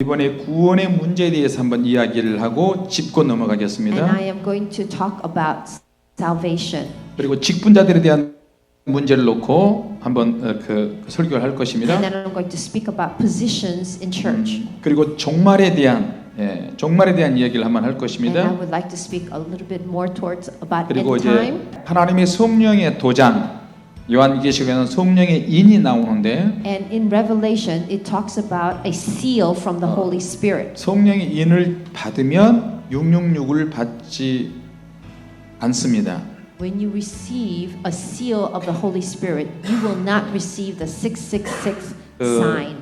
이번에 구원의 문제에 대해서 한번 이야기를 하고 짚고 And 넘어가겠습니다. I am going to talk about salvation. 그리고 직분자들에 대한 문제를 놓고 한번 설교를 할 것입니다. And then I'm going to speak about positions in church. 그리고 종말에 대한 이야기를 한번 할 And I 것입니다. would like to speak a little bit more towards about 그리고 end 이제 time. 하나님의 성령의 도장, 요한계시록에는 성령의 인이 나오는데 And in Revelation, it talks about a seal from the Holy Spirit. 성령의 인을 받으면 666을 받지 않습니다. When you receive a seal of the Holy Spirit, you will not receive the 666 sign.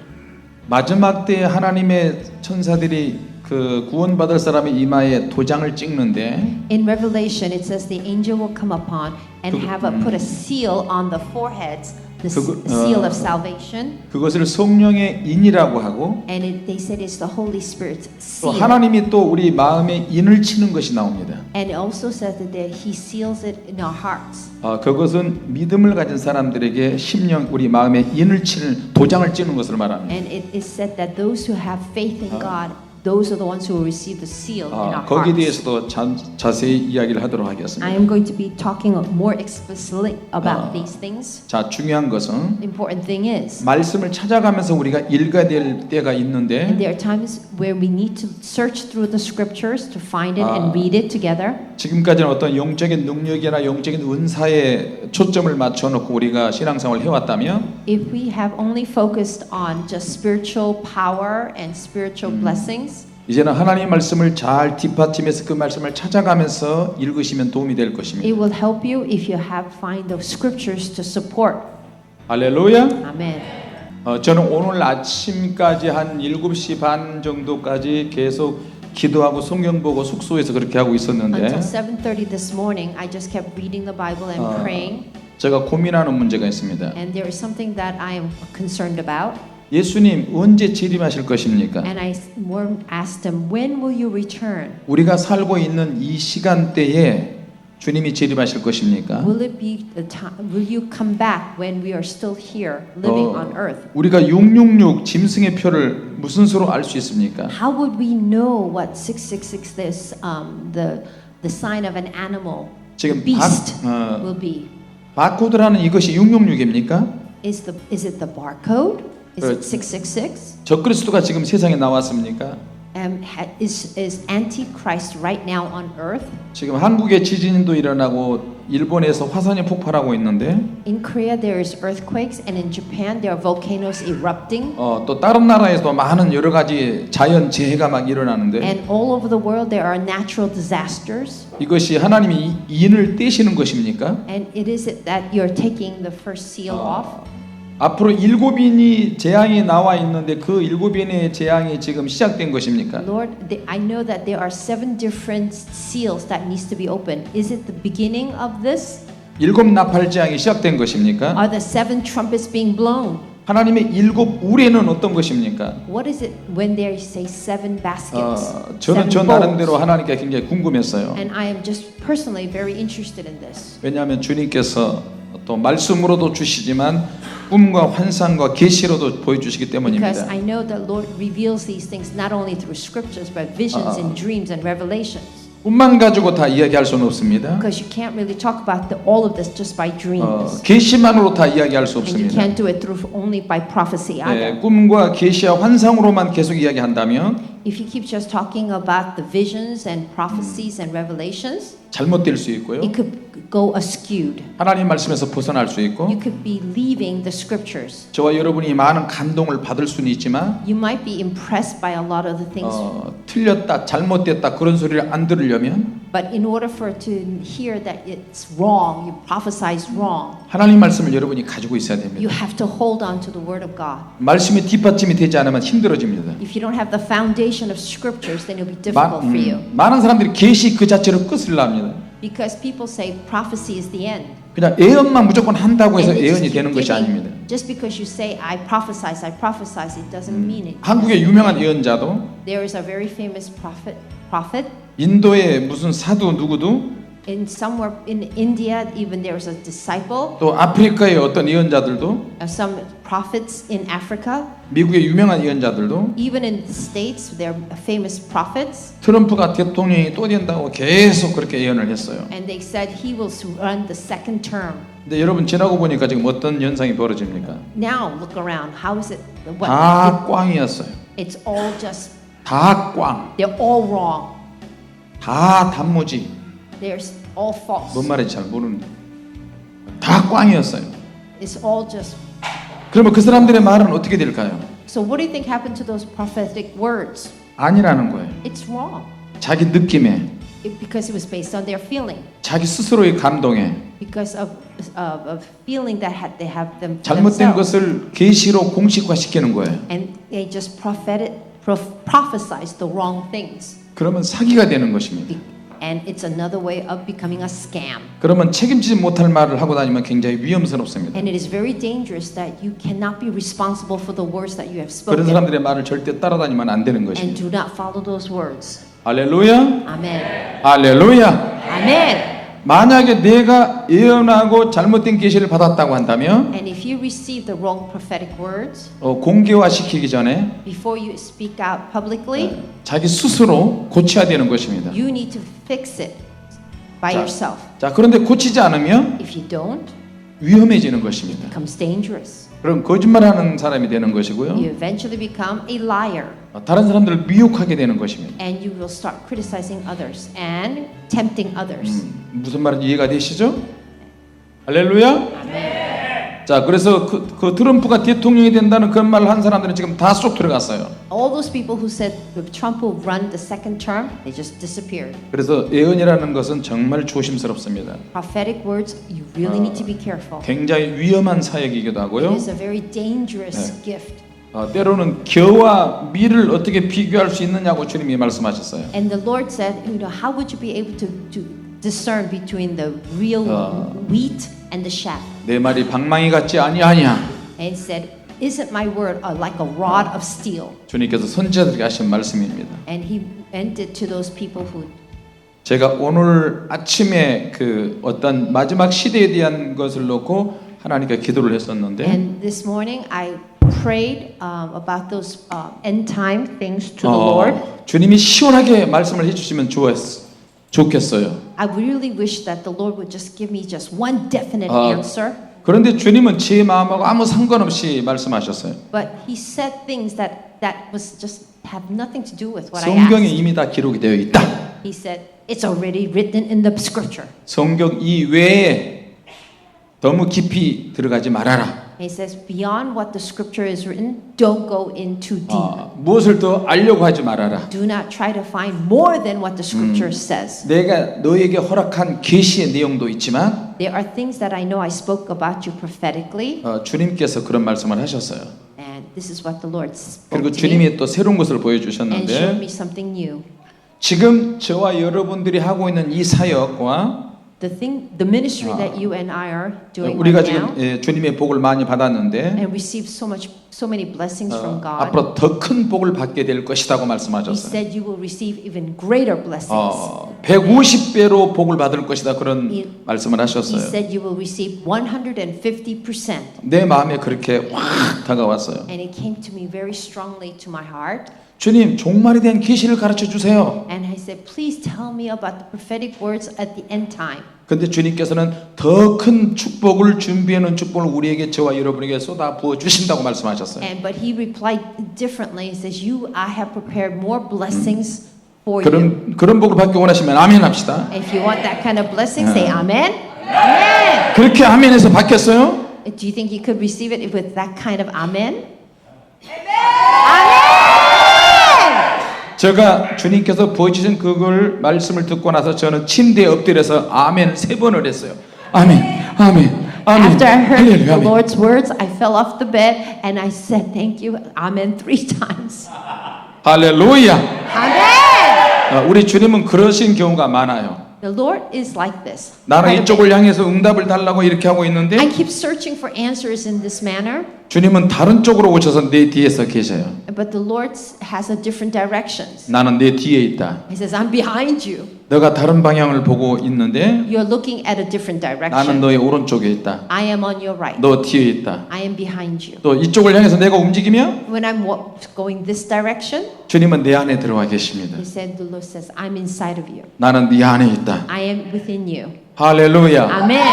마지막 때에 하나님의 천사들이 그 구원받을 사람의 이마에 도장을 찍는데 In Revelation, it says the angel will come upon and put a seal on the foreheads, the seal of salvation. 그것을 성령의 인이라고 하고 And they said it's the Holy Spirit's 또 seal. 하나님이 또 우리 마음에 인을 치는 것이 나옵니다. And it also says that He seals it in our hearts. 그것은 믿음을 가진 사람들에게 심령 우리 마음에 인을 치는 도장을 찍는 것을 말합니다. And it is said that those who have faith in God, those are the ones who will receive the seal in our 거기에 hearts. 대해서도 자세히 이야기를 하도록 I 하겠습니다. am going to be talking more explicitly about these things. 자, 중요한 것은 Important thing is, 말씀을 찾아가면서 우리가 읽어야 될 때가 and 있는데 there are times where we need to search through the scriptures to find it and read it together. 지금까지는 어떤 영적인 능력이나 영적인 은사에 초점을 맞춰놓고 우리가 신앙생활을 해왔다면 If we have only focused on just spiritual power and spiritual blessings, 이제는 하나님의 말씀을 잘 뒷받침해서 그 말씀을 찾아가면서 읽으시면 도움이 될 것입니다. it will help you if you have find the scriptures to support. 할렐루야. Amen. 저는 오늘 아침까지 한 7시 반 정도까지 계속 기도하고 성경 보고 숙소에서 그렇게 하고 있었는데 Until 7:30 this morning, I just kept reading the Bible and praying. 제가 고민하는 문제가 있습니다. And there is something that I am concerned about. 예수님 언제 재림하실 것입니까? And I asked him, when will you return? 우리가 살고 있는 이 시간대에 주님이 재림하실 것입니까? Will it be the time? Will you come back when we are still here, living on earth? 우리가 666 짐승의 표를 무슨 수로 알 수 있습니까? How would we know what 666 is? The sign of an animal, 지금 the beast will be. 바코드라는 이것이 666입니까? Is it the barcode? Is it 666? 적그리스도가 지금 세상에 나왔습니까? Is Antichrist right now on earth? 지금 한국에 지진도 일어나고 일본에서 화산이 폭발하고 있는데 In Korea there is earthquakes, and in Japan there are volcanoes erupting. 또 다른 나라에서도 많은 여러 가지 자연 재해가 막 일어나는데 And all over the world there are natural disasters. 이것이 하나님이 인을 떼시는 것입니까? And it is that you're taking the first seal off. 앞으로 7인이 재앙이 나와 있는데 그 7인의 재앙이 지금 시작된 것입니까? Lord, I know that there are 7 different seals that needs to be opened. Is it the beginning of this? 7 나팔 재앙이 시작된 것입니까? Are the 7 trumpets being blown? 하나님의 7 우레는 어떤 것입니까? What is it when they say 7 baskets? 저는 7 저 bowls? 나름대로 하나님께 굉장히 궁금했어요. And I am just personally very interested in this. 왜냐하면 주님께서 또 말씀으로도 주시지만 꿈과 환상과 계시로도 보여주시기 Because 때문입니다. I know the Lord reveals these things not only through scriptures but visions and dreams and revelations. 꿈만 가지고 다 이야기할 수는 없습니다. Because you can't really talk about all of this just by dreams. 계시만으로 다 이야기할 수 And you 없습니다. can't do it through only by prophecy either. 꿈과 계시와 환상으로만 계속 이야기한다면 If you keep just talking about the visions and prophecies and revelations, 잘못될 수 있고요. it could go askewed. 하나님 말씀에서 벗어날 수 있고 You could be leaving the scriptures. 저와 여러분이 많은 감동을 받을 수는 있지만 You might be impressed by a lot of the things, 틀렸다, 잘못됐다 그런 소리를 안 들으려면 but in order for to hear that it's wrong, you prophesied wrong, 하나님 말씀을 여러분이 가지고 있어야 you 됩니다. have to hold on to the word of God. 말씀이 뒷받침이 되지 않으면 힘들어집니다. If you don't have the foundation of scriptures, then it'll be difficult for you. 많은 사람들이 계시 그 자체로 끝을 납니다. Because people say prophecy is the end. 그냥 예언만 무조건 한다고 해서 And they just 예언이 keep 되는 것이 giving- 아닙니다. Just because you say I prophesy, it doesn't mean it. 한국의 유명한 예언자도 There is a very famous prophet 인도의 무슨 사도 누구도 In somewhere in India, even there was a disciple, 또 아프리카의 어떤 예언자들도 some prophets in Africa, 미국의 유명한 예언자들도 even in the States, they're famous prophets, 트럼프가 대통령이 또 된다고 계속 그렇게 예언을 했어요. and they said he will run the second term. 근데 여러분 지나고 보니까 지금 어떤 현상이 벌어집니까? Now look around. How is it? 다 꽝이었어요. It's all just, 다 꽝. they're all wrong. 다 단무지. They're all false. 뭔 말인지 잘 모르는데 다 꽝이었어요. It's all just. 그러면 그 사람들의 말은 어떻게 될까요? So what do you think happened to those prophetic words? 아니라는 거예요. It's wrong. 자기 느낌에, Because it was based on their feeling. 자기 스스로의 감동에 Because of feeling that they have them 잘못된 themselves. 것을 계시로 공식화시키는 거예요. And they just prophesize the wrong things. 그러면 사기가 되는 것입니다. And it's another way of becoming a scam. 그러면 책임지지 못할 말을 하고 다니면 굉장히 위험스럽습니다. And it is very dangerous that you cannot be responsible for the words that you have 그런 spoken. 사람들의 말을 절대 따라다니면 안 되는 And 것입니다. do not follow those words. 할렐루야, Amen. 할렐루야. Amen. 만약에 내가 예언하고 잘못된 계시를 받았다고 한다면 And if you receive the wrong prophetic words, 공개화시키기 전에 before you speak out publicly, 자기 스스로 고쳐야 되는 것입니다. you need to fix it by 자, yourself. 자, 그런데 고치지 않으면 If you don't, 위험해지는 것입니다. it becomes dangerous. 그럼 거짓말하는 사람이 되는 것이고요. You eventually become a liar. 다른 사람들을 미혹하게 되는 것입니다. And you will start criticizing others and tempting others. 무슨 말인지 이해가 되시죠? 할렐루야. 자, 그래서 그 트럼프가 대통령이 된다는 그런 말을 한 사람들은 지금 다 쏙 들어갔어요. All those people who said Trump will run the second term, they just disappeared. 그래서 예언이라는 것은 정말 조심스럽습니다. Prophetic words, you really need to be careful. 굉장히 위험한 사역이기도 하고요. It is a very dangerous gift. 때로는 겨와 밀을 어떻게 비교할 수 있느냐고 주님이 말씀하셨어요. And the Lord said, how would you be able to discern between the real wheat and the chaff? 내 말이 방망이 같지 아니하냐? And he said, isn't my word like a rod of steel? 주님께서 선지자들에게 하신 말씀입니다. And he ended to those people who. 제가 오늘 아침에 그 어떤 마지막 시대에 대한 것을 놓고 하나님께 기도를 했었는데 And this morning I prayed about those end time things to the Lord. 주님이 시원하게 말씀을 해주시면 좋겠어요. I really wish that the Lord would just give me just one definite answer. 그런데 주님은 제 마음하고 아무 상관없이 말씀하셨어요. But He said things that was just have nothing to do with what I 성경에 asked. 이미 다 기록이 되어 있다. He said it's already written in the Scripture. 성경 이외에 너무 깊이 들어가지 말아라. He says beyond what the Scripture is written, don't go in too deep. 무엇을 더 알려고 하지 말아라. Do not try to find more than what the Scripture says. 내가 너에게 허락한 계시의 내용도 있지만 There are things that I know I spoke about you prophetically, 주님께서 그런 말씀을 하셨어요. and this is what the Lord spoke 그리고 to me 주님이 또 새로운 것을 and showed 보여주셨는데 me something new. 지금 저와 여러분들이 하고 있는 이 사역과 The ministry that you and I are doing 우리가 right now, 지금 주님의 복을 많이 받았는데 and receive so many blessings from God. 앞으로 더 큰 복을 받게 될 것이라고 He 말씀하셨어요. said you will receive even greater blessings. 150배로 복을 받을 것이다 그런 말씀을 He 하셨어요. said you will receive 150%. 내 마음에 그렇게 확 다가왔어요. And it came to me very strongly to my heart. 주님, 종말에 대한 계시를 가르쳐 주세요. And I said, please tell me about the prophetic words at the end time. 근데 주님께서는 더 큰 축복을 준비해 놓은 축복을 우리에게 저와 여러분에게 쏟아 부어 주신다고 말씀하셨어요. But he replied differently. He says, I have prepared more blessings for you. 그런 복을 받기 원하시면 아멘 합시다. If you want that kind of blessing, say amen. Amen. 그렇게 아멘해서 받겠어요? Do you think you could receive it with that kind of amen? 제가 주님께서 보여주신 그걸 말씀을 듣고 나서 저는 침대에 엎드려서 아멘 3번을 했어요. 아멘, 아멘, 아멘. After I heard 할렐루야, the 아멘. Lord's words, I fell off the bed and I said, thank you, amen 3 times. 할렐루야. Amen. 우리 주님은 그러신 경우가 많아요. The Lord is like this. 나는 이쪽을 향해서 응답을 달라고 이렇게 하고 있는데 I keep searching for answers in this manner. 주님은 다른 쪽으로 오셔서 내 뒤에서 계셔요. But the Lord has a different directions. 나는 내 뒤에 있다. He says, I'm behind you. 너가 다른 방향을 보고 있는데 You're looking at a different 나는 direction. 너의 오른쪽에 있다. I am on your right. 너 뒤에 있다. I am behind you. 또 이쪽을 향해서 내가 움직이면 When I'm going this direction, 주님은 내 안에 들어와 계십니다. He said, the Lord says, I'm inside of you. 나는 네 안에 있다. I am within you. 할렐루야. Amen.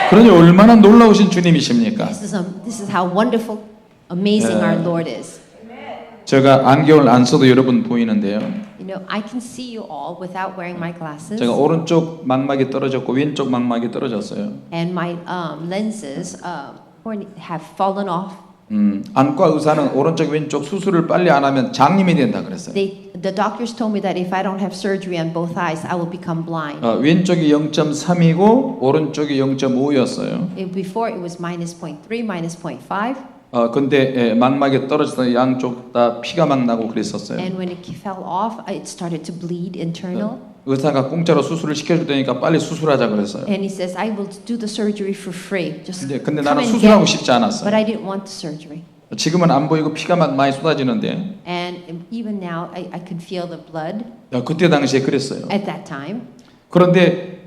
그러니 얼마나 놀라우신 주님이십니까? This is how wonderful, amazing our Lord is. 제가 안경을 안 써도 여러분 보이는데요. You know, I can see you all without wearing my glasses. 제가 오른쪽 망막이 떨어졌고 왼쪽 망막이 떨어졌어요. And my lenses have fallen off. 안과 의사는 오른쪽 왼쪽 수술을 빨리 안 하면 장님이 된다 그랬어요. The doctors told me that if I don't have surgery on both eyes, I will become blind. 왼쪽이 0.3이고 오른쪽이 0.5였어요. Before it was -0.3, -0.5. 근데 망막이 떨어져서 양쪽 다 피가 막 나고 그랬었어요. And when it fell off, it started to bleed internal. 의사가 공짜로 수술을 시켜줄 테니까 빨리 수술하자 그랬어요. And he says, I will do the surgery for free. Just 근데 come 나는 and 수술하고 get it. 싶지 않았어요. But I didn't want the surgery. 지금은 안 보이고 피가 막 많이 쏟아지는데 And even now, I could feel the blood 그때 당시에 그랬어요. at that time. 그런데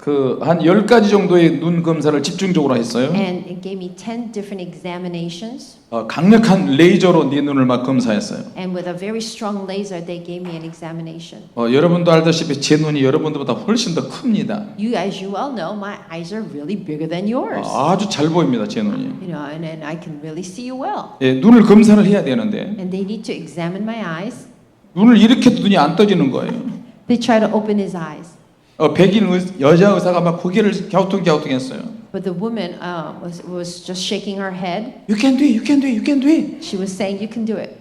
그 한 10가지 정도의 눈 검사를 집중적으로 했어요. And it gave me 10 different examinations. 강력한 레이저로 네 눈을 막 검사했어요. And with a very strong laser, they gave me an examination. 여러분도 알다시피 제 눈이 여러분들보다 훨씬 더 큽니다. As you well know, my eyes are really bigger than yours. 아주 잘 보입니다, 제 눈이. You know, and I can really see you well. 예, 눈을 검사를 해야 되는데 And they need to examine my eyes. 눈을 이렇게 해도 눈이 안 떠지는 거예요. They try to open his eyes. 백인 여자 의사가 막 고개를 갸우뚱갸우뚱했어요. But the woman was just shaking her head. You can do it, you can do it, you can do it. She was saying, "You can do it."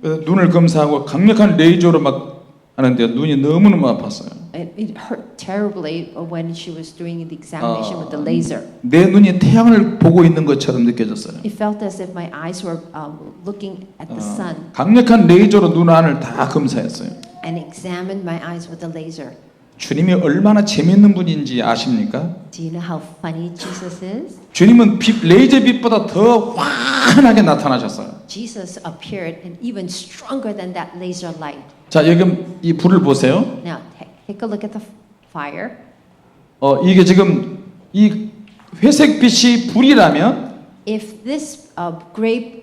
눈을 검사하고 강력한 레이저로 막 하는데 눈이 너무너무 아팠어요. It hurt terribly when she was doing the examination with the laser. 내 눈이 태양을 보고 있는 것처럼 느껴졌어요. It felt as if my eyes were looking at the sun. 강력한 레이저로 눈 안을 다 검사했어요. And examined my eyes with the laser. 주님이 얼마나 재밌는 분인지 아십니까? Do you know how funny Jesus is? 주님은 레이저 빛보다 더 환하게 나타나셨어요. Jesus appeared and even stronger than that laser light. 자, 여기 이 불을 보세요. Now take a look at the fire. 이게 지금 이 회색 빛이 불이라면 If this gray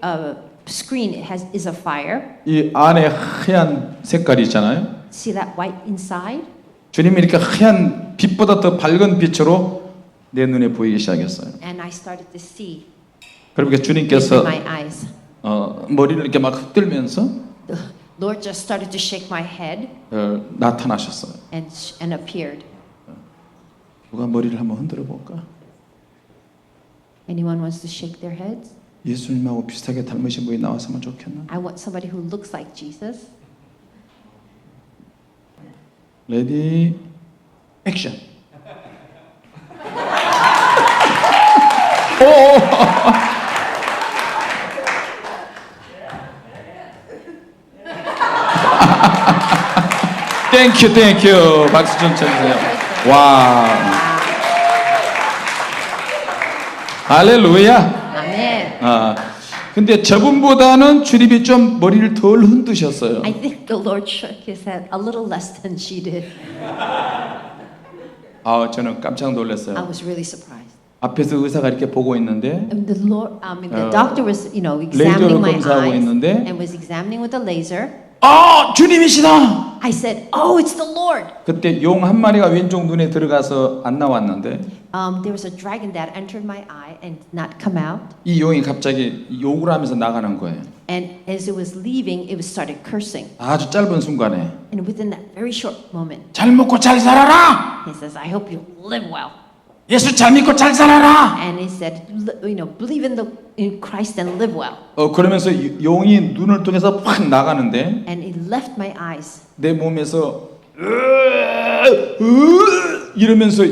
screen is a fire, 이 안에 하얀 색깔이 있잖아요. see that white inside? 주님이 이렇게 하얀 빛보다 더 밝은 빛으로 내 눈에 보이기 시작했어요. And I started to see 그러니까 in 주님께서 my eyes. 머리를 이렇게 막 흔들면서 The Lord just started to shake my head 나타나셨어요. and appeared. 누가 머리를 한번 흔들어 볼까? Anyone wants to shake their heads? 예수님하고 비슷하게 닮으신 분이 나왔으면 좋겠나? I want somebody who looks like Jesus. 레디 액션. 땡큐 땡큐 박수 좀 쳐주세요. 와 할렐루야. Amen. 근데 저분보다는 주님이 좀 머리를 덜 흔드셨어요. I think the Lord shook his head a little less than she did. 저는 깜짝 I 놀랐어요. was really surprised. 앞에서 의사가 이렇게 보고 있는데 And the Lord, the doctor was, examining 레이저로 my 검사하고 eyes 있는데 and was examining with the laser. 주님이시다. I said, "Oh, it's the Lord." 그때 용 한 마리가 왼쪽 눈에 들어가서 안 나왔는데 There was a dragon that entered my eye and did not come out. 이 용이 갑자기 욕을 하면서 나가는 거예요. And as it was leaving, it was started cursing. 아주 짧은 순간에 And within that very short moment, 잘 먹고 잘 살아라. he says, "I hope you live well." 예수 잘 믿고 잘 살아라. And he said, "Believe in Christ and live well." 그러면서 용이 눈을 통해서 확 나가는데 And it left my eyes. 내 몸에서 이러면서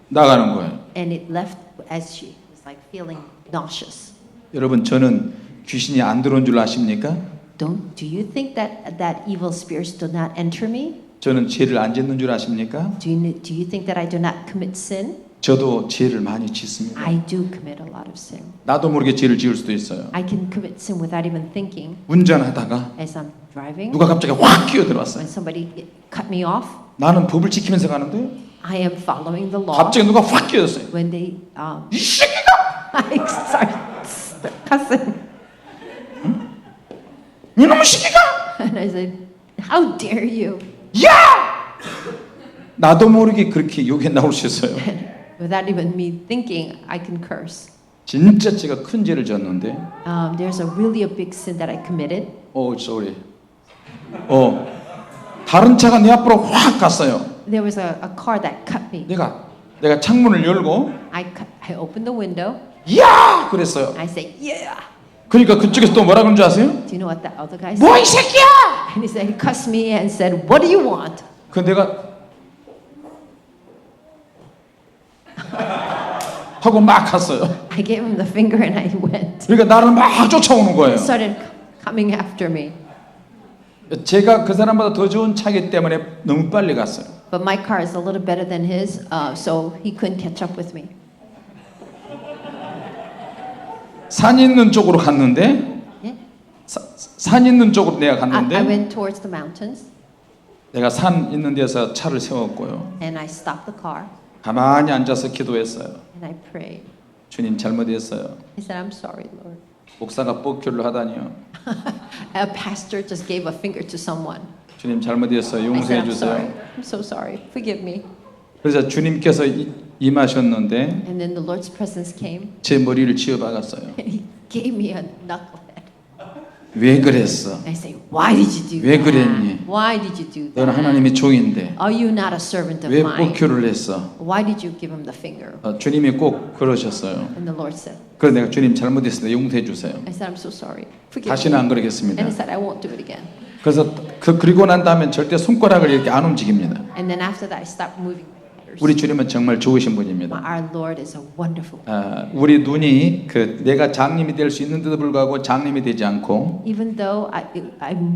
나가는 거예요. And it left as she was like feeling nauseous. 여러분 저는 귀신이 안 들어온 줄 아십니까? Do you think that evil spirits do not enter me? 저는 죄를 안 짓는 줄 아십니까? Do you think that I do not commit sin? 저도 죄를 많이 짓습니다. I do commit a lot of sin. 나도 모르게 죄를 지을 수도 있어요. I can commit sin without even thinking. 운전하다가 As I'm driving, 누가 갑자기 확 끼어들어왔어요. when somebody cut me off, 나는 법을 지키면서 가는데 I am following the law. 갑자기 누가 확 끼어들었어요. When they, 이 새끼가! I start cussing, 이놈의 새끼가! and I said, "How dare you!" 야! 나도 모르게 그렇게 욕이 나올 수 있어요. Without even me thinking, I can curse. 진짜 제가 큰 죄를 졌는데 There's really a big sin that I committed. sorry. 다른 차가 내 앞으로 확 갔어요. There was a car that cut me. 내가 창문을 열고 I opened the window. 야! 그랬어요. I said, "Yeah." 그러니까 그쪽에서 또 뭐라 그런 줄 아세요? Do you know what the other guy said? 뭐 이 새끼야! And he said, he cussed me and said, "What do you want?" 그 내가 하고 막 갔어요. I gave him the finger and I went. 그러니까 나를 막 쫓아오는 He 거예요. started coming after me. 제가 그 사람보다 더 좋은 차기 때문에 너무 빨리 갔어요. But my car is a little better than his, so he couldn't catch up with me. 산 있는 쪽으로 갔는데 Yeah? 산 있는 쪽으로 내가 I 갔는데 went towards the mountains 내가 산 있는 데서 차를 세웠고요. and I stopped the car 가만히 앉아서 기도했어요. and I prayed. 주님 잘못했어요. I said, "I'm sorry, Lord." 목사가 뻑큐를 하다니요. A pastor just gave a finger to someone. 주님 잘못했어요. I said, 용서해 "I'm sorry. 주세요. I'm so sorry. Forgive me." 그래서 주님께서 임하셨는데 And then the Lord's presence came 제 머리를 쥐어박았어요. and he gave me a knucklehead. 왜 그랬어? I say, "Why did you do 왜 that? 그랬니? Why did you do 너는 that? 하나님의 종인데 Are you not a servant of 왜 mine? 뻑큐를 했어? Why did you give him the finger?" 주님이 꼭 그러셨어요. And the Lord said, 그래서 내가 주님 잘못했습니다. 용서해 주세요. I said, "I'm so sorry. Forgive 다시는 안 me." 그러겠습니다. And he said, "I won't do it again." 그래서 그리고 난 다음엔 절대 손가락을 이렇게 안 움직입니다. And then after that, I stopped moving my fingers. 우리 주님은 정말 좋으신 분입니다. Our Lord is a wonderful. 우리 눈이 내가 장님이 될 수 있는데도 불구하고 장님이 되지 않고 Even though I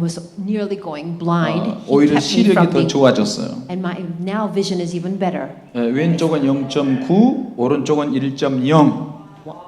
was nearly going blind, He 오히려 kept me from 시력이 더 being. 좋아졌어요. And my now vision is even better. 왼쪽은 0.9, 오른쪽은 1.0.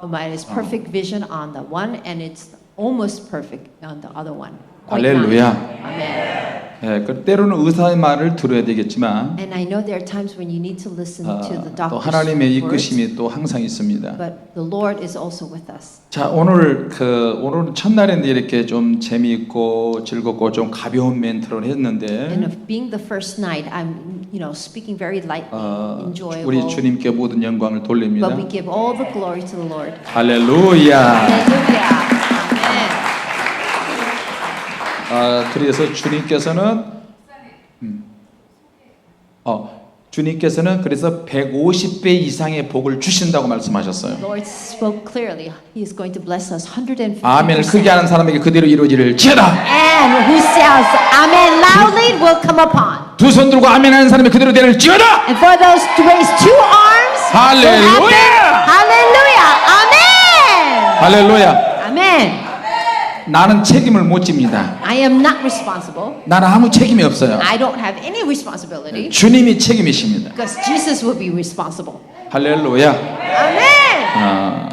Mine is perfect vision on the one, and it's almost perfect on the other one. 할렐루야. Amen. 때로는 의사의 말을 들어야 되겠지만 And I know there are times when you need to listen to the 또 doctor's 하나님의 words, 이끄심이 또 항상 있습니다. but the Lord is also with us. 자, 오늘은 첫날인데 이렇게 좀 재미있고 즐겁고 좀 가벼운 멘트를 And 했는데 of being the first night, I'm speaking very lightly, enjoyable. 우리 주님께 모든 영광을 돌립니다. But we give all the glory to the Lord. 할렐루야. Hallelujah. Amen. 그래서 주님께서는 그래서 150배 이상의 복을 주신다고 말씀하셨어요. The Lord spoke clearly. He is going to bless us 150%. 아멘을 크게 하는 사람에게 그대로 이루어지를 지어다. And who shouts Amen loudly will come upon. 두 손 들고 아멘하는 사람이 그대로 되를 지어다. And for those to raise two arms, 할렐루야. hallelujah, amen, 할렐루야. amen. 나는 책임을 못 집니다. I am not responsible. 나는 아무 책임이 없어요. I don't have any responsibility 주님이 책임이십니다. because Jesus will be responsible. 할렐루야. Amen.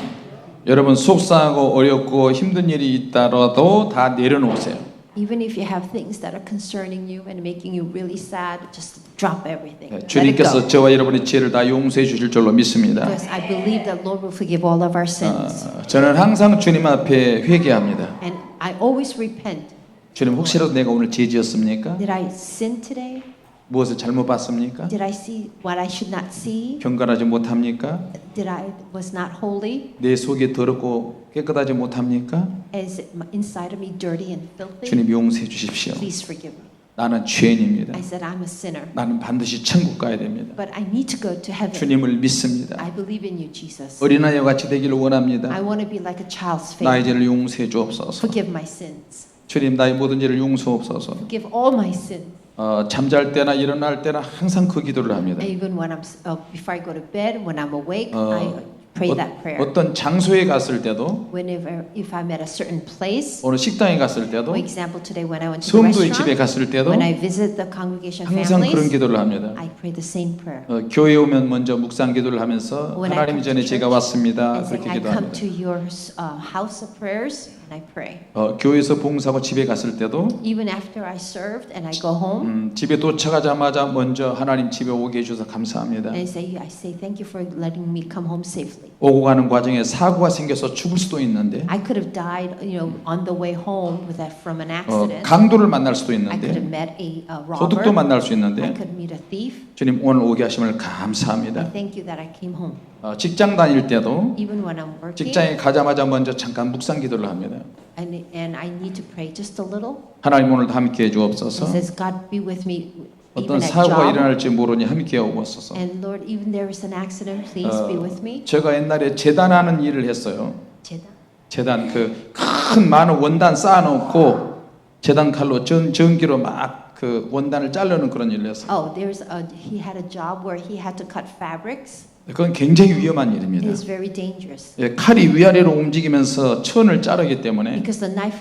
여러분 속상하고 어렵고 힘든 일이 있다라도 다 내려놓으세요. Even if you have things that are concerning you and making you really sad, just drop everything. Let it 주님께서 go. 저와 여러분의 죄를 다 용서해 주실 줄로 믿습니다. Because I believe that Lord will forgive all of our sins. 저는 항상 주님 앞에 회개합니다. And I always repent. 주님 혹시라도 내가 오늘 죄 지었습니까? Did I sin today? 무엇을 잘못 봤습니까? Did I see what I should not see? 경건하지 못합니까? Did I was not holy? 내 속이 더럽고 깨끗하지 못합니까? Is it inside of me dirty and filthy? 주님 용서해 주십시오. Please forgive me. 나는 죄인입니다. I said I'm a sinner, 나는 반드시 천국 가야 됩니다. but I need to go to heaven. 주님을 믿습니다. I believe in you, Jesus. 어린아이와 같이 되기를 I 원합니다. want to be like a child's 나의 faith. 죄를 용서해 주옵소서. Forgive my sins. 주님 나의 모든 죄를 용서옵소서. Forgive all my sins. 잠잘 때나 일어날 때나 항상 그 기도를 합니다. And even when before I go to bed, when I'm awake, 어, I pray that prayer. 어떤 장소에 갔을 때도, Whenever, if I'm at a certain place, 오늘 식당에 갔을 때도, for example, today when I went to the 성도의 집에 restaurant, 갔을 때도 when I visit the congregation 항상 그런 families, 기도를 합니다. I pray the same prayer. 교회에 오면 먼저 묵상 기도를 하면서 When I 하나님 come to 전에 church 제가 왔습니다. and say, 그렇게 I come 기도합니다. to your house of prayers and I pray. 교회에서 봉사하고 집에 갔을 때도 Even after I served and I go home, 집에 도착하자마자 먼저 하나님 집에 오게 해주셔서 감사합니다. and I say thank you for letting me come home safely. 오고 가는 과정에 사고가 생겨서 죽을 수도 있는데 I could have died, on the way home from an accident. 강도를 만날 수도 I could have 있는데 met a 도둑도 robber. 만날 수 I 있는데 could meet a thief. 주님 오늘 오게 하심을 I 감사합니다. thank you that I came home. 직장 다닐 때도 Even when I'm working, 직장에 가자마자 먼저 잠깐 묵상 기도를 합니다. and I need to pray just a little. 하나님 오늘도 함께해 It 주옵소서. says, God be with me 어떤 even at 사고가 job. 일어날지 모르니 함께해 오옵소서. And Lord, even there is an accident, please be with me. 제가 옛날에 재단하는 일을 했어요. 제단. 재단 그 큰 많은 원단 쌓아놓고 재단 칼로 전기로 막 그 원단을 자르는 그런 일을 했어요. Oh, he had a job where he had to cut fabrics. 그건 굉장히 위험한 It 일입니다. is very dangerous 칼이 위아래로 움직이면서 천을 자르기 때문에 because the knife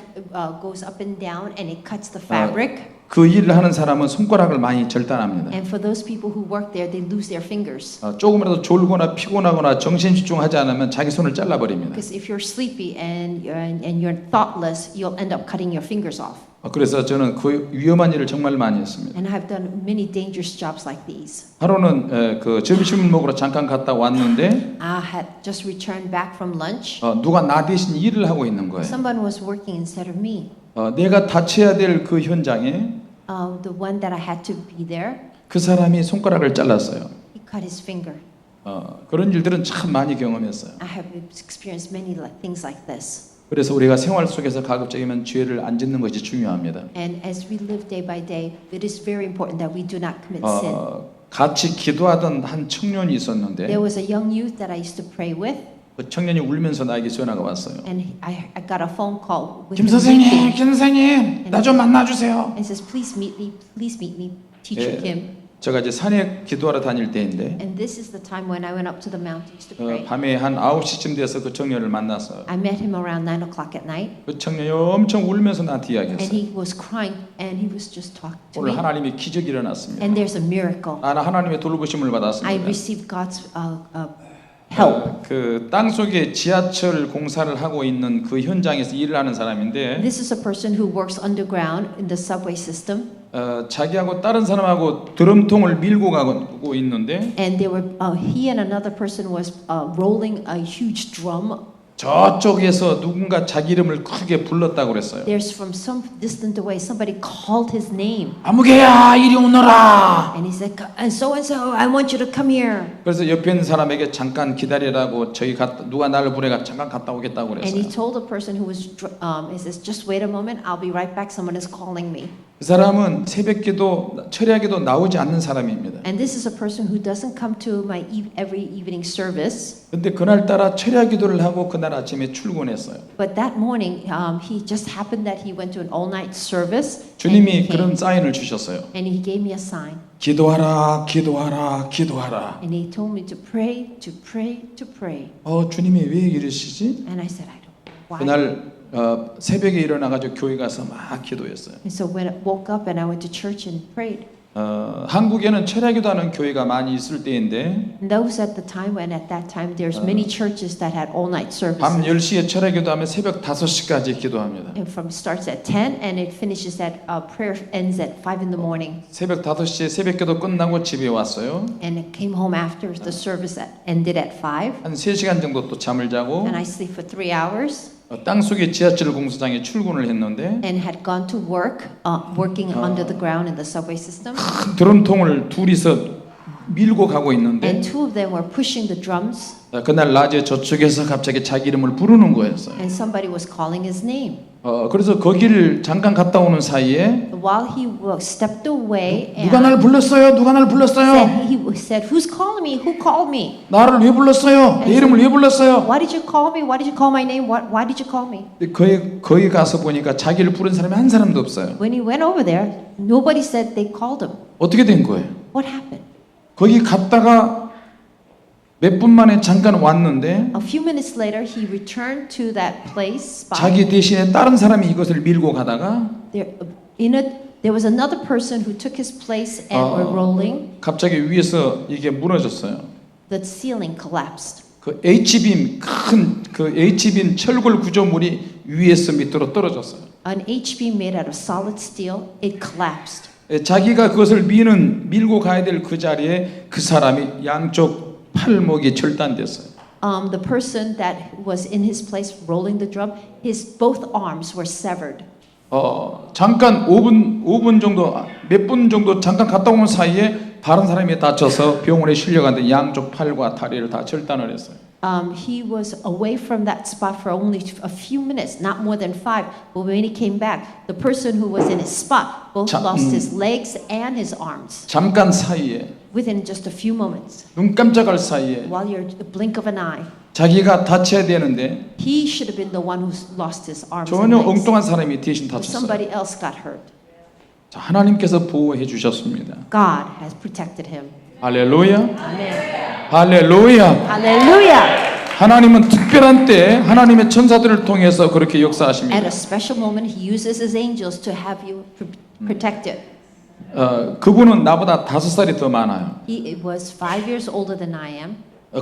goes up and down and it cuts the fabric. 그 일을 하는 사람은 손가락을 많이 절단합니다. And for those people who work there, they lose their fingers. 조금이라도 졸거나 피곤하거나 정신 집중하지 않으면 자기 손을 잘라버립니다. Because if you're sleepy and you're thoughtless, you'll end up cutting your fingers off. 그래서 저는 그 위험한 일을 정말 많이 했습니다. And I've done many dangerous jobs like these. 하루는 그 점심을 먹으러 잠깐 갔다 왔는데 I had just returned back from lunch. 누가 나 대신 일을 하고 있는 거예요. Someone was working instead of me. 내가 다쳐야 될 그 현장에 The one that I had to be there, 그 사람이 손가락을 잘랐어요. he cut his finger. 그런 일들은 참 많이 경험했어요. I have experienced many things like this. 그래서 우리가 생활 속에서 가급적이면 죄를 안 짓는 것이 중요합니다. And as we live day by day, it is very important that we do not commit sin. 같이 기도하던 한 청년이 있었는데 There was a young youth that I used to pray with, 그 청년이 울면서 나에게 전화가 왔어요. and I got a phone call with 김 him 선생님, weeping. 김 선생님, 나 좀 만나주세요. And says, please meet me, teacher Kim. 제가 이제 산에 기도하러 다닐 때인데 And this is the time when I went up to the mountains to pray. 밤에 한 9시쯤 돼서 그 청년을 만났어요. I met him around 9 o'clock at night, 그 청년이 엄청 울면서 나한테 and 이야기했어요. he was crying, and he was just talking to 오늘 me. 하나님의 기적이 일어났습니다. And there's a miracle. 나는 하나님의 돌보심을 I 받았습니다. received God's help. 그 땅 속에 지하철 공사를 하고 있는 그 현장에서 일을 하는 사람인데 This is a person who works underground in the subway system, 자기하고 다른 사람하고 드럼통을 밀고 가고 있는데 and he and another person was rolling a huge drum. 저쪽에서 누군가 자기 이름을 크게 불렀다고 그랬어요. There's from some distant away somebody called his name, 아무개야 이리 오너라. and he said, and so, I want you to come here. 그래서 옆에 있는 사람에게 잠깐 기다리라고 누가 나를 부르가 잠깐 갔다 오겠다고 And he 그랬어요. told the person who was, he says, just wait a moment, I'll be right back. Someone is calling me. 그 사람은 새벽기도 철야기도 나오지 않는 사람입니다. And this is a person who doesn't come to my every evening service. 근데 그날따라 철야기도를 하고 그날 아침에 출근했어요. But that morning, he just happened that he went to an all-night service. And 주님이 he 그런 came, 사인을 주셨어요. and he gave me a sign. 기도하라, 기도하라, 기도하라. And he told me to pray, to pray, to pray. 주님이 왜 이러시지? And I said, I don't know why. 그날 새벽에 일어나가지고 교회 가서 막 기도했어요. And so when I woke up and I went to church and prayed. 한국에는 철야기도하는 교회가 많이 있을 때인데 And that was at the time when at that time there's many churches that had all-night 밤 services. 10시에 철야기도하면 새벽 5시까지 기도합니다. And starts at 10 and it finishes at prayer ends at 5 in the morning. 새벽 5시에 새벽기도 끝나고 집에 왔어요. And I came home after the service ended at 5. 한 3시간 정도 또 잠을 자고 And I sleep for 3 hours 땅속의 지하철 공사장에 출근을 했는데 and had gone to work, working under the ground in the subway system. 큰 드럼통을 둘이서 밀고 가고 있는데 And two of them were pushing the drums 그날 낮에 저쪽에서 갑자기 자기 이름을 부르는 거였어요. and somebody was calling his name. 그래서 거기를 잠깐 갔다 오는 사이에 While he stepped away 누가 날 불렀어요? 누가 날 불렀어요? he said, who's calling me? Who called me? 나를 왜 불렀어요? 내 이름을 왜 불렀어요? Why did you call me? Why did you call my name? Why did you call me? 거기 가서 보니까 자기를 부른 사람이 한 사람도 없어요. When he went over there, nobody said they called him. 어떻게 된 거예요? What happened? 거기 갔다가 몇 분 만에 잠깐 왔는데 A few minutes later, he returned to that place spot. 자기 대신에 다른 사람이 이것을 밀고 가다가 There was another person who took his place and were rolling. 갑자기 위에서 이게 무너졌어요. The ceiling collapsed. 그 H빔 큰 그 H빔 철골 구조물이 위에서 밑으로 떨어졌어요. An H-beam made out of solid steel, it collapsed. 자기가 그것을 밀고 가야 될 그 자리에 그 사람이 양쪽 팔목이 절단됐어요. The person that was in his place rolling the drum, his both arms were severed. 잠깐 5분 정도 몇 분 정도 잠깐 갔다 오는 사이에 다른 사람이 다쳐서 병원에 실려갔는데 양쪽 팔과 다리를 다 절단을 했어요. He was away from that spot for only a few minutes, not more than 5. But when he came back, the person who was in his spot both lost his legs and his arms 잠깐 사이에 within just a few moments. 눈 깜짝할 사이에 While you're the blink of an eye, 자기가 다쳐야 되는데 he should have been the one who lost his arms 전혀 and legs. 엉뚱한 사람이 대신 But 다쳤어요. somebody else got hurt. 자, 하나님께서 보호해 주셨습니다. God has protected him. 할렐루야. Amen. 할렐루야. Hallelujah. 하나님은 특별한 때 하나님의 천사들을 통해서 그렇게 At 역사하십니다. a special moment, he uses his angels to have you protected. 그분은 나보다 5살이 더 많아요. He was 5 years older than I am.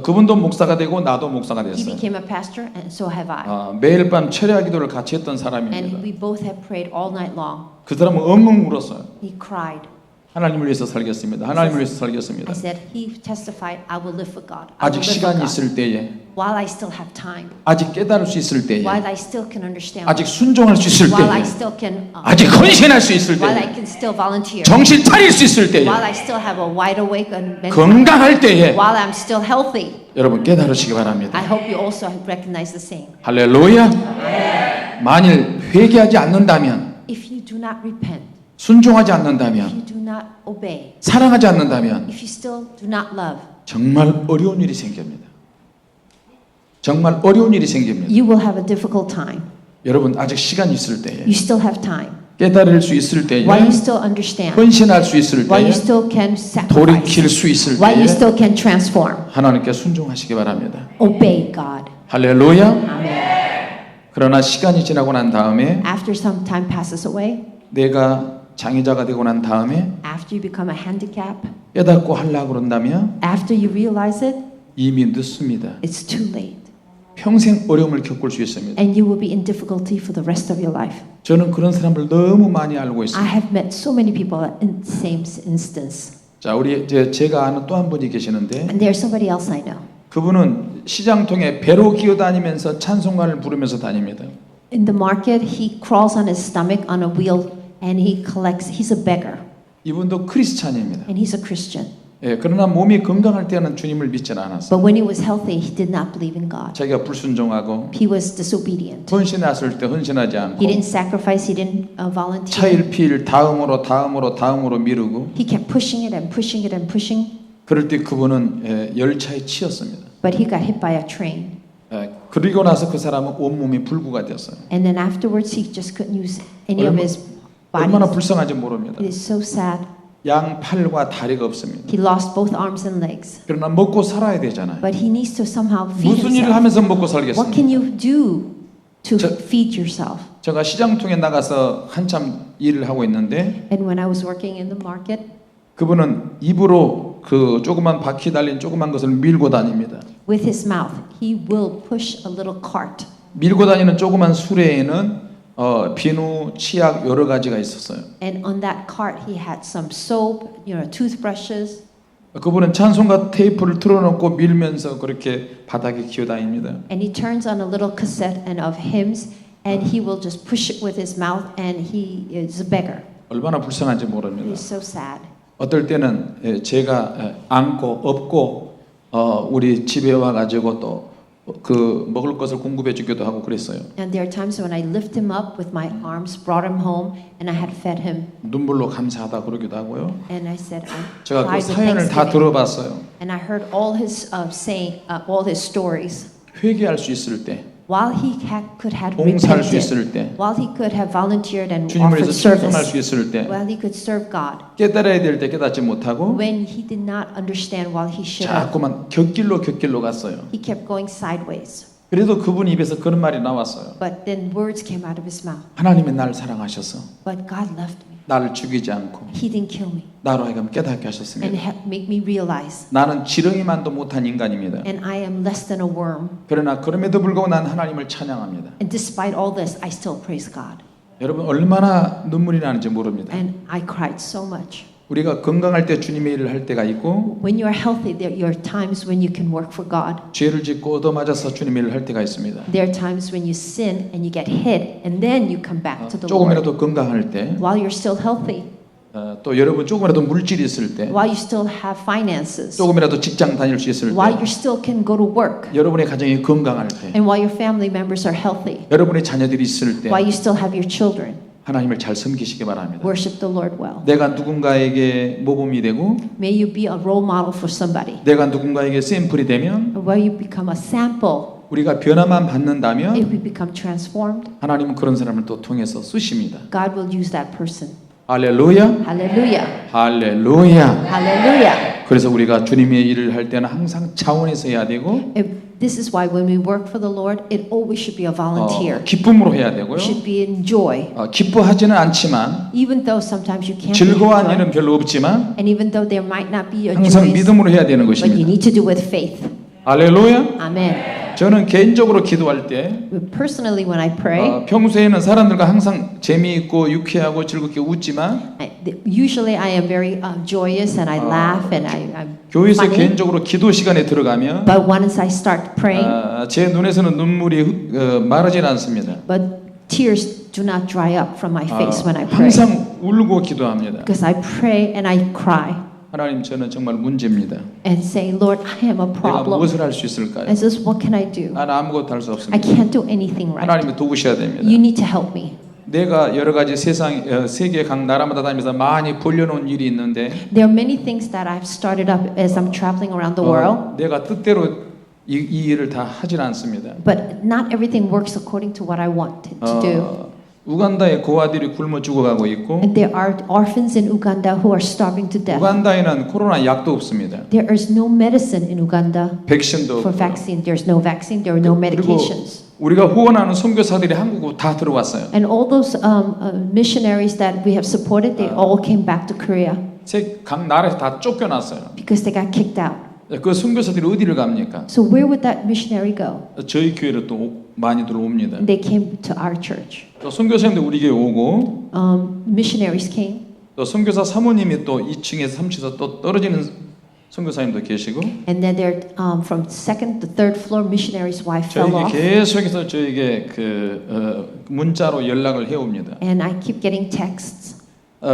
그분도 목사가 되고 나도 목사가 He 됐어요. became a pastor, and so have I. 매일 밤 철야 기도를 같이 했던 And 사람입니다. we both have prayed all night long. 그 사람은 엉엉 울었어요. He cried. 하나님을 위해서 살겠습니다. 하나님을 위해서 살겠습니다. I said, he testified, I will live for God. I will 아직 live for 시간이 God. 있을 때에, While I still have time. 아직 깨달을 수 있을 때에, While I still can understand. 아직 순종할 수 있을 While I 때에, still can. 아직 헌신할 수 있을 While I 때에, can still volunteer. 정신 차릴 수 있을 때에, While I still have a wide awake and mental. 건강할 때에 While I'm still healthy. 여러분 깨달으시기 바랍니다. I hope you also recognize the same. 할렐루야. 만일 회개하지 않는다면, If you do not repent, 순종하지 if 않는다면, you do not obey, 사랑하지 않는다면 if you still do not love, 정말 어려운 일이 생깁니다. 정말 어려운 일이 생깁니다. you will have a difficult time. 여러분 아직 시간 있을 때에, You still have time. 깨달을 수 있을 때에, While you still understand. 헌신할 수 있을 While you 때에, still can 돌이킬 sacrifice. 수 있을 While you 때에 still can transform. 하나님께 순종하시기 바랍니다. Obey God. 할렐루야. Amen. 그러나 시간이 지나고 난 다음에, After some time passes away, 내가 장애자가 되고 난 다음에 after you become a handicap, 깨닫고 하려고 그런다면 after you realize it, 이미 늦습니다. it's too late. 평생 어려움을 겪을 수 있습니다. And you will be in difficulty for the rest of your life. 저는 그런 사람을 너무 많이 알고 I 있습니다. have met so many people in the same instance. 자, 우리 제가 아는 또 한 분이 계시는데, And there's somebody else I know. 그분은 시장통에 배로 기어다니면서 찬송가를 부르면서 다닙니다. In the market, he crawls on his stomach on a wheel and he collects, he's a beggar 이분도 크리스찬입니다. and he's a Christian. 예, 그러나 몸이 건강할 때는 주님을 믿지는 않았어요. But when he was healthy, he did not believe in God. 자기가 불순종하고 He was disobedient. 헌신했을 때 헌신하지 않고 He didn't sacrifice, he didn't volunteer. 차일피일 다음으로 미루고, He kept pushing it and pushing it and pushing, 그럴 때 그분은 열차에 치였습니다. but he got hit by a train. 그리고 나서 그 사람은 온몸이 불구가 됐어요. And then afterwards, he just couldn't use any of his 얼마나 body. 불쌍한지 모릅니다. It is so sad. 양 팔과 다리가 없습니다. He lost both arms and legs. 그러나 먹고 살아야 되잖아요. But he needs to somehow feed 무슨 일을 himself. 하면서 먹고 What 살겠습니까? can you do to 저- feed yourself? 제가 시장통에 나가서 한참 일을 하고 있는데, And when I was working in the market, 그분은 입으로 그 조그만 바퀴 달린 조그만 것을 밀고 다닙니다. with his mouth, he will push a little cart. 밀고 다니는 조그만 수레에는 비누, 치약 여러 가지가 있었어요. And on that cart, he had some soap, toothbrushes. 그분은 찬송가 테이프를 틀어놓고 밀면서 그렇게 바닥에 기어다닙니다. And he turns on a little cassette and of hymns, and he will just push it with his mouth, and he is a beggar. 얼마나 불쌍한지 It 모릅니다. is so sad. 어떨 때는 제가 안고 업고 우리 집에 와가지고 또 그 먹을 것을 공급해 주기도 하고 그랬어요. And there are times when I lift him up with my arms, brought him home, and I had fed him. 눈물로 감사하다 그러기도 하고요. And I said, I 제가 그 cried with 사연을 다 thanksgiving. 들어봤어요. And I heard all his saying, all his stories. 회개할 수 있을 때, while he could have 봉사할 수 repented, 있을 때, while he could have volunteered and 주님을 offered 위해서 충성할 수 service, 있을 때, while he could serve God, 깨달아야 될 때 깨닫지 못하고 when he did not understand while he should have, 자꾸만 곁길로 갔어요. he kept going sideways. 그래도 그분 입에서 그런 말이 나왔어요. But then words came out of his mouth. 하나님이 나를 사랑하셔서 But God loved me. 나를 죽이지 않고 He didn't kill me 나로 하여금 깨닫게 and 하셨습니다. make me realize. 나는 지렁이만도 못한 인간입니다. And I am less than a worm. 그러나 그럼에도 불구하고 난 하나님을 찬양합니다. And despite all this, I still praise God. 여러분 얼마나 눈물이 나는지 모릅니다. And I cried so much. 우리가 건강할 때 주님의 일을 할 때가 있고 When you are healthy, there are times when you can work for God. 죄를 짓고 얻어맞아서 주님의 일을 할 때가 있습니다. There are times when you sin and you get hit, and then you come back to the Lord. 조금이라도 건강할 때, While you're still healthy, 또 여러분 조금이라도 물질이 있을 때, while you still have finances, 조금이라도 직장 다닐 수 있을 while 때, you still can go to work, 여러분의 가정이 건강할 때, and while your family members are healthy, 여러분의 자녀들이 있을 때 while you still have your children, 하나님을 잘 섬기시기 바랍니다. worship the Lord well. 내가 누군가에게 모범이 되고 May you be a role model for somebody. 내가 누군가에게 샘플이 되면 Where you become a sample, 우리가 변화만 받는다면 if we become transformed, 하나님은 그런 사람을 또 통해서 쓰십니다. God will use that person. 할렐루야, Hallelujah. 할렐루야. Hallelujah. 그래서 우리가 주님의 일을 할 때는 항상 차원에서 해야 되고 This is why when we work for the Lord, it always should be a volunteer. 기쁨으로 해야 되고요. It should be in joy. 기뻐하지는 않지만 Even though sometimes you can't 즐거워한 enjoy, 일은 별로 없지만 and even though there might not be a 항상 joy, 믿음으로 해야 되는 but you 것입니다. need to do with faith. 할렐루야. Amen. 저는 개인적으로 기도할 때 Personally, when I pray, 평소에는 사람들과 항상 재미있고 유쾌하고 즐겁게 웃지만 usually I am very joyous and I laugh and I'm 교회에서 funny. 개인적으로 기도 시간에 들어가면 But once I start praying, 제 눈에서는 눈물이 마르질 않습니다. but tears do not dry up from my face when I pray. 항상 울고 기도합니다. Because I pray and I cry 하나님 저는 정말 문제입니다. and say, Lord, I am a 내가 problem. 무엇을 할 수 있을까요? And says, what can I do? 나는 아무것도 할 수 I 없습니다. can't do anything right. 하나님이 도우셔야 됩니다. You need to help me. 내가 여러 가지 세계 각 나라마다 다니면서 많이 벌려놓은 일이 있는데 There are many things that I've started up as I'm traveling around the world, 내가 뜻대로 이 일을 다 하질 않습니다. but not everything works according to what I want it to do. 우간다의 고아들이 굶어 죽어가고 있고 And there are orphans in Uganda who are starving to death. 우간다에는 코로나 약도 없습니다. There is no medicine in Uganda 백신도 for 없고. vaccine. There's no vaccine. There are no 그리고 medications. 우리가 후원하는 선교사들이 한국으로 다 들어왔어요. And all those missionaries that we have supported, they all came back to Korea 각 나라에서 다 쫓겨났어요. because they got kicked out. 그 선교사들이 어디를 갑니까? So where would that missionary go? 저희 교회로 또 많이 들어옵니다. They came to our church. 또 선교사님들 우리 교회 오고 Missionaries came. 또 선교사 사모님이 또 2층에서 3층에서 또 떨어지는 선교사님도 계시고 And then there, from second to third floor, missionary's wife fell 저에게 off. 계속해서 저에게 문자로 연락을 해옵니다. And I keep getting texts.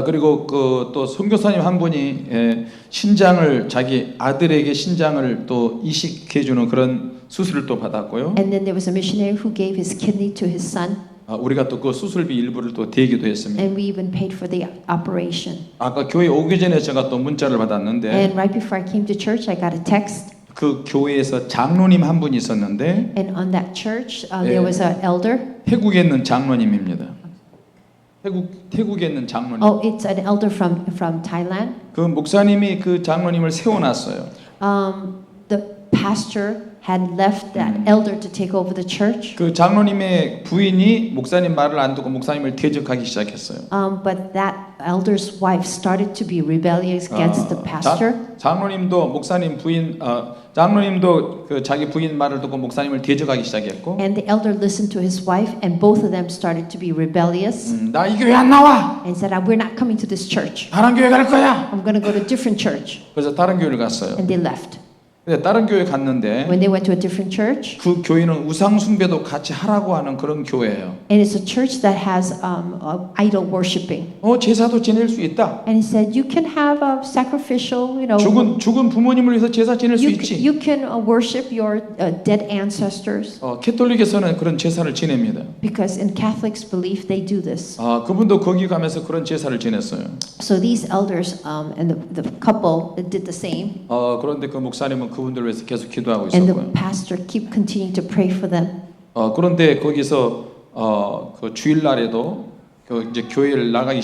그리고 또 선교사님 한 분이 신장을 자기 아들에게 신장을 또 이식해 주는 그런 수술을 또 받았고요. And then there was a missionary who gave his kidney to his son. 우리가 또 그 수술비 일부를 또 대기도 했습니다. And we even paid for the operation. 아까 교회 오기 전에 제가 또 문자를 받았는데 And right before I came to church, I got a text. 그 교회에서 장로님 한 분이 있었는데 And on that church, there was an elder. 태국에 있는 장로님입니다. 태국에 있는 장로님. Oh, it's an elder from Thailand. 그 목사님이 그 장로님을 세워놨어요. The pastor had left that elder to take over the church. 그 장로님의 부인이 목사님 말을 안 듣고 목사님을 대적하기 시작했어요. But that elder's wife started to be rebellious against the pastor. 장로님도 목사님 부인 장로님도 그 자기 부인 말을 듣고 목사님을 대적하기 시작했고. And the elder listened to his wife, and both of them started to be rebellious. 나 이 교회 안 나와. And said, "We're not coming to this church. 다른 교회 갈 거야. I'm going to go to a different church." 그래서 다른 교회를 갔어요. And they left. 근데 다른 교회 갔는데 When they went to a different church, 그 교회는 우상 숭배도 같이 하라고 하는 그런 교회예요. and it's a church that has idol worshiping. 제사도 지낼 수 있다. And he said, "You can have a sacrificial, 죽은 부모님을 위해서 제사 지낼 수 있지. you can worship your dead ancestors." 캐톨릭에서는 그런 제사를 지냅니다. Because in Catholics' belief, they do this. 그분도 거기 가면서 그런 제사를 지냈어요. So these elders and the couple did the same. 그런데 그 목사님은 그분들 위해서 계속 기도하고 And the 있었고요. pastor keep continuing to pray for them. 그런데 거기서 그 주일날에도 그 이제 교회를 나가기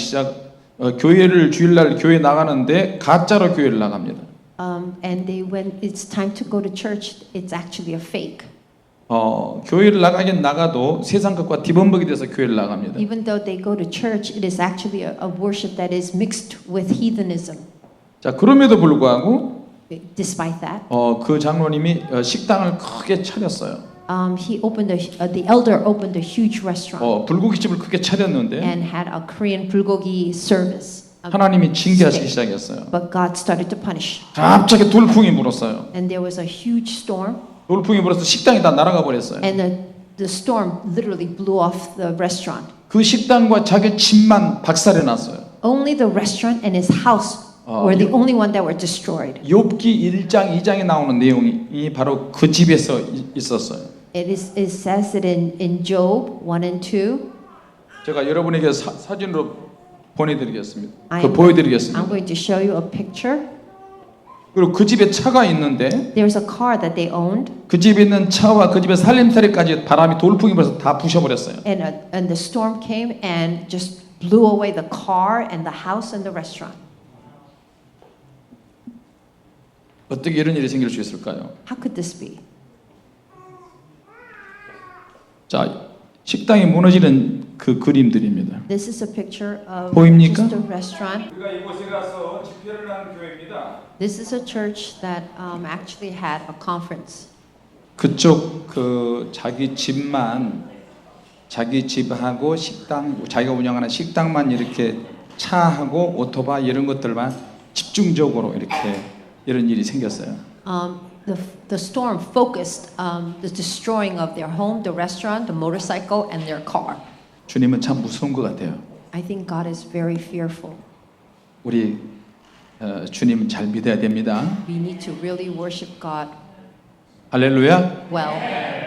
교회를 주일날 교회 나가는데 가짜로 교회를 나갑니다. And when it's time to go to church, it's actually a fake. 교회를 나가긴 나가도 세상 것과 뒤범벅이 돼서 교회를 나갑니다. Even though they go to church, it is actually a worship that is mixed with heathenism. 자, 그럼에도 불구하고 Despite that, 그 장로님이 식당을 크게 차렸어요. the elder opened a huge restaurant 불고기집을 크게 차렸는데 and had a Korean bulgogi service. 하나님이 징계하시기 시작했어요. But God started to punish. 갑자기 돌풍이 불었어요. And there was a huge storm. 돌풍이 불어서 식당이 다 날아가 버렸어요. And the storm literally blew off the restaurant. 그 식당과 자기 집만 박살이 났어요. Only the restaurant and his house were the only one that were destroyed. 욥기 1장 2장에 나오는 내용이 바로 그 집에서 있었어요. It says it in Job 1 and 2. 제가 여러분에게 사진으로 보내드리겠습니다. I'm 보여드리겠습니다. going to show you a picture. 그리고 그 집에 차가 있는데 There's a car that they owned, 그 집에 있는 차와 그 집의 살림살이까지 바람이 돌풍이 불어서 다 부셔버렸어요. and the storm came and just blew away the car and the house and the restaurant. 어떻게 이런 일이 생길 수 있을까요? How could this be? 자, 식당이 무너지는 그 그림들입니다. This is a picture of 보입니까? just a restaurant. 우리가 이곳에 가서 집회를 하는 교회입니다. This is a church that actually had a conference. 그쪽 그 자기 집만 자기 집하고 식당 자기가 운영하는 식당만 이렇게 차하고 오토바이 이런 것들만 집중적으로 이렇게 이런 일이 생겼어요. The storm focused the destroying of their home, the restaurant, the motorcycle, and their car. 주님은 참 무서운 것 같아요. I think God is very fearful. 우리 주님은 잘 믿어야 됩니다. We need to really worship God 할렐루야. well.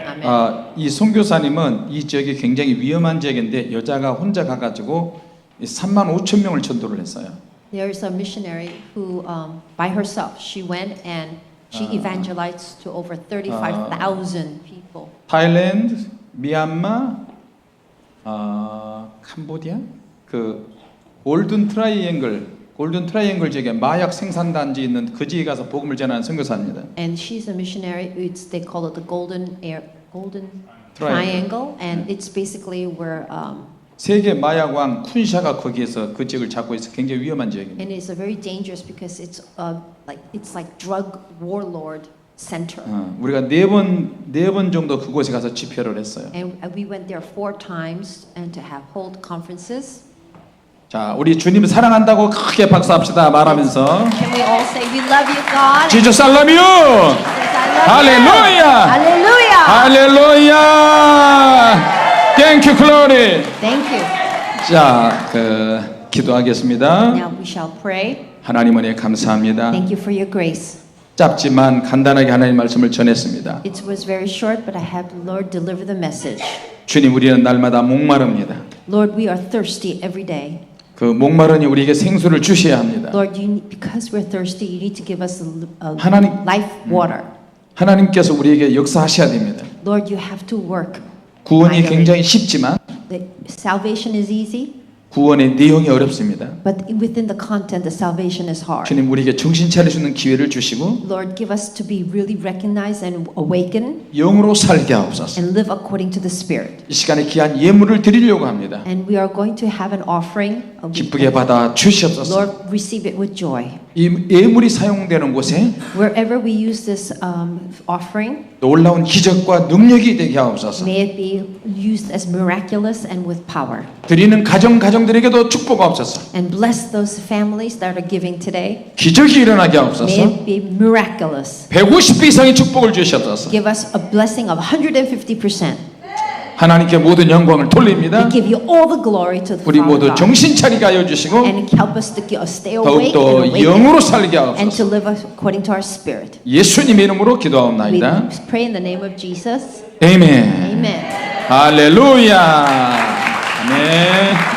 Amen. 이 선교사님은 이 지역이 굉장히 위험한 지역인데 여자가 혼자 가가지고 3만 5천 명을 전도를 했어요. There is a missionary who, by herself, she went and she evangelized to over 35,000 people. 타일랜드, 미얀마, 캄보디아, 그 골든 트라이앵글 지역에 마약 생산 단지 있는 그 지역에 가서 복음을 전하는 선교사입니다. And she's a missionary. They call it the Golden Triangle, and it's basically where. 세계 마약왕 쿤샤가 거기에서 그 지역을 잡고 있어 굉장히 위험한 지역입니다. And it's very dangerous because it's like drug warlord center. 우리가 네 번 정도 그곳에 가서 집회를 했어요. And we went there 4 times and to hold conferences. 자, 우리 주님 사랑한다고 크게 박수합시다 말하면서. Can we all say we love you, God? 지저스 I love you. 할렐루야. Hallelujah. 할렐루야. Thank you, glory. Thank you. 자, 기도하겠습니다. Now we shall pray. 하나님 은혜 감사합니다. Thank you for your grace. 짧지만 간단하게 하나님 말씀을 전했습니다. It was very short, but I had Lord deliver the message. 주님, 우리는 날마다 목마릅니다. Lord, we are thirsty every day. 그 목마르니 우리에게 생수를 주셔야 합니다. Lord, because we're thirsty, you need to give us a 하나님- life water. 하나님께서 우리에게 역사하셔야 됩니다. Lord, you have to work. 구원이 굉장히 쉽지만 The salvation is easy, 구원의 내용이 어렵습니다. but within the content, the salvation is hard. 주님, 우리에게 정신 차릴 수 있는 기회를 주시고 Lord, give us to be really recognized and awaken 영으로 살게 하옵소서. and live according to the Spirit. 이 시간에 귀한 예물을 드리려고 합니다. And we are going to have an offering. 기쁘게 받아 주시옵소서. Lord, receive it with joy. 이 예물이 사용되는 곳에 Wherever we use this offering, 놀라운 기적과 능력이 되게 하옵소서. may it be used as miraculous and with power. 드리는 가정들에게도 축복하옵소서. And bless those families that are giving today. 기적이 일어나게 May 하옵소서. it be miraculous. 150배 이상의 축복을 주시옵소서. Give us a blessing of 150%. 하나님께 모든 영광을 돌립니다. We give you all the glory to the 우리 Father 모두 God. 정신 차리게 하여 주시고 And help us to stay awake 더욱더 and 영으로 awaken 살게 and to 하옵소서. live according to our spirit. 예수님의 이름으로 We 기도하옵나이다. pray in the name of Jesus. 아멘. Amen. 할렐루야. 아멘.